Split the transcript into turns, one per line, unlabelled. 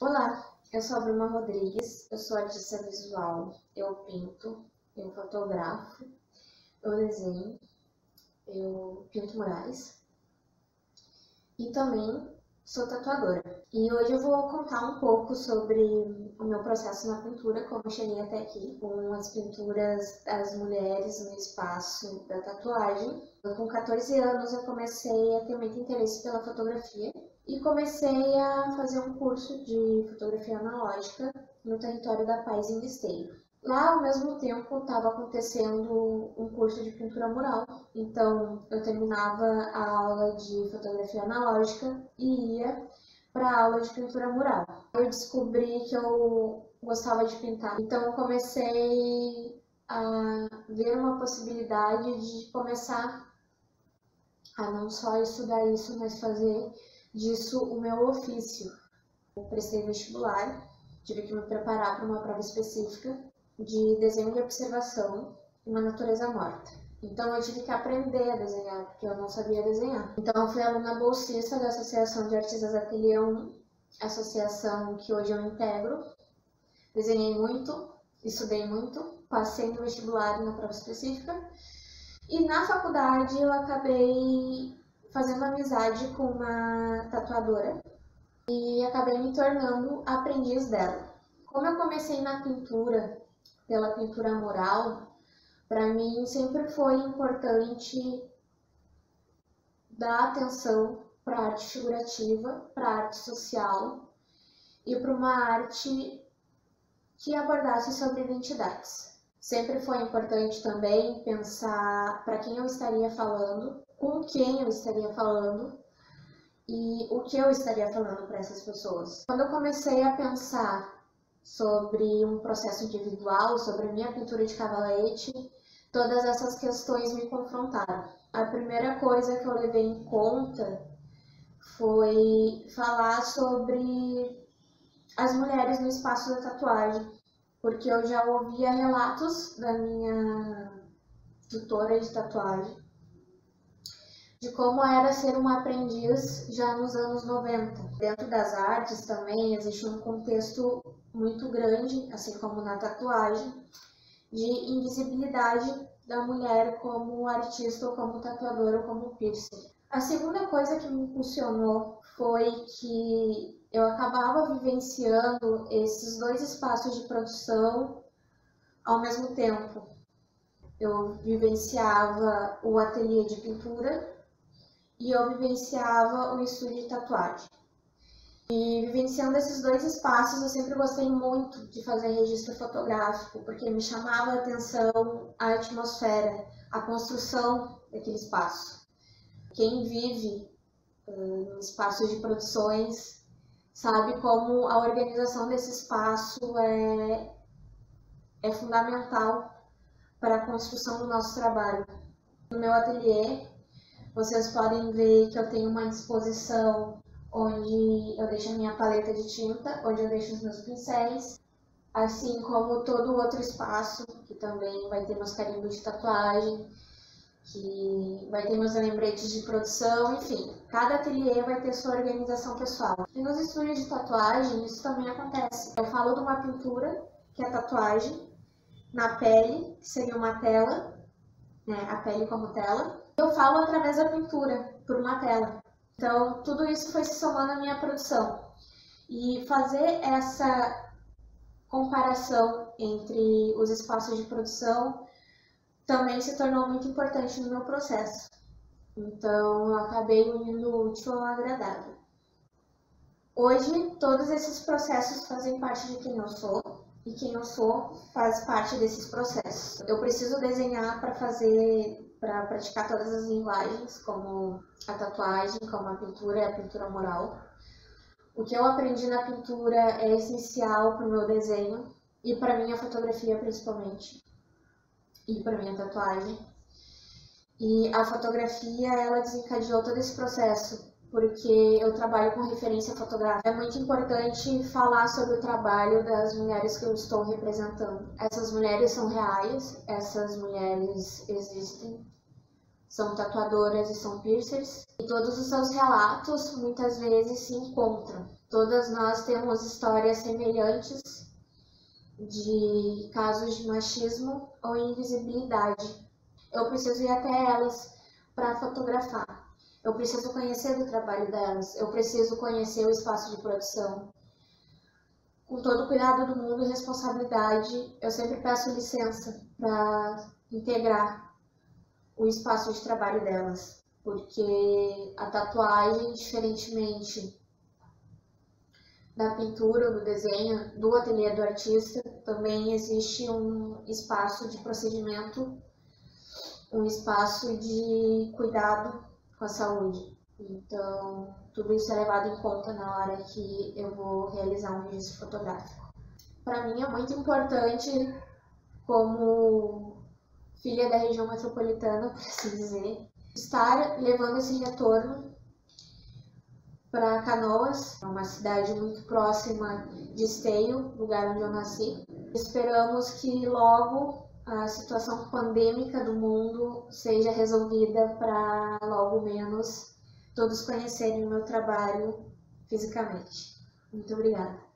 Olá, eu sou a Bruna Rodrigues, eu sou artista visual, eu pinto, eu fotografo, eu desenho, eu pinto murais e também sou tatuadora. E hoje eu vou contar um pouco sobre o meu processo na pintura, como eu cheguei até aqui, com as pinturas das mulheres no espaço da tatuagem. Com 14 anos eu comecei a ter muito interesse pela fotografia e comecei a fazer um curso de fotografia analógica no território da Paz em Esteio. Lá, ao mesmo tempo, estava acontecendo um curso de pintura mural, então eu terminava a aula de fotografia analógica e ia para a aula de pintura mural. Eu descobri que eu gostava de pintar, então eu comecei a ver uma possibilidade de começar a não só estudar isso, mas fazer disso o meu ofício. Eu prestei vestibular, tive que me preparar para uma prova específica de desenho de observação em uma natureza morta. Então eu tive que aprender a desenhar, porque eu não sabia desenhar. Então eu fui aluna bolsista da Associação de Artistas Ateliê 1, associação que hoje eu integro. Desenhei muito, estudei muito, passei no vestibular e na prova específica. E na faculdade eu acabei fazendo amizade com uma tatuadora e acabei me tornando aprendiz dela. Como eu comecei na pintura, pela pintura mural, para mim sempre foi importante dar atenção para a arte figurativa, para a arte social e para uma arte que abordasse sobre identidades. Sempre foi importante também pensar para quem eu estaria falando, com quem eu estaria falando e o que eu estaria falando para essas pessoas. Quando eu comecei a pensar sobre um processo individual, sobre a minha pintura de cavalete, todas essas questões me confrontaram. A primeira coisa que eu levei em conta foi falar sobre as mulheres no espaço da tatuagem, porque eu já ouvia relatos da minha tutora de tatuagem de como era ser uma aprendiz já nos anos 90. Dentro das artes também existe um contexto muito grande, assim como na tatuagem, de invisibilidade da mulher como artista, ou como tatuadora, ou como piercer. A segunda coisa que me impulsionou foi que eu acabava vivenciando esses dois espaços de produção ao mesmo tempo. Eu vivenciava o ateliê de pintura e eu vivenciava o estúdio de tatuagem. E vivenciando esses dois espaços, eu sempre gostei muito de fazer registro fotográfico, porque me chamava a atenção a atmosfera, a construção daquele espaço. Quem vive em espaços de produções sabe como a organização desse espaço é fundamental para a construção do nosso trabalho. No meu ateliê, vocês podem ver que eu tenho uma disposição onde eu deixo a minha paleta de tinta, onde eu deixo os meus pincéis, assim como todo outro espaço, que também vai ter meus carimbos de tatuagem, que vai ter meus lembretes de produção, enfim, cada ateliê vai ter sua organização pessoal. E nos estúdios de tatuagem, isso também acontece. Eu falo de uma pintura, que é a tatuagem, na pele, que seria uma tela, né, a pele como tela. Eu falo através da pintura, por uma tela. Então, tudo isso foi se somando à minha produção. E fazer essa comparação entre os espaços de produção também se tornou muito importante no meu processo. Então, eu acabei unindo o útil ao agradável. Hoje, todos esses processos fazem parte de quem eu sou, e quem eu sou faz parte desses processos. Eu preciso desenhar para praticar todas as linguagens, como a tatuagem, como a pintura e a pintura mural. O que eu aprendi na pintura é essencial para o meu desenho e para minha fotografia principalmente, e para minha tatuagem. E a fotografia, ela desencadeou todo esse processo, porque eu trabalho com referência fotográfica. É muito importante falar sobre o trabalho das mulheres que eu estou representando. Essas mulheres são reais, essas mulheres existem, são tatuadoras e são piercers, e todos os seus relatos muitas vezes se encontram. Todas nós temos histórias semelhantes de casos de machismo ou invisibilidade. Eu preciso ir até elas para fotografar. Eu preciso conhecer o trabalho delas. Eu preciso conhecer o espaço de produção. Com todo o cuidado do mundo e responsabilidade, eu sempre peço licença para integrar o espaço de trabalho delas, porque a tatuagem, diferentemente da pintura, do desenho, do ateliê do artista, também existe um espaço de procedimento, um espaço de cuidado com a saúde. Então, tudo isso é levado em conta na hora que eu vou realizar um registro fotográfico. Para mim é muito importante, como filha da região metropolitana, por assim dizer, estar levando esse retorno para Canoas, uma cidade muito próxima de Esteio, lugar onde eu nasci. Esperamos que logo a situação pandêmica do mundo seja resolvida para logo menos todos conhecerem o meu trabalho fisicamente. Muito obrigada.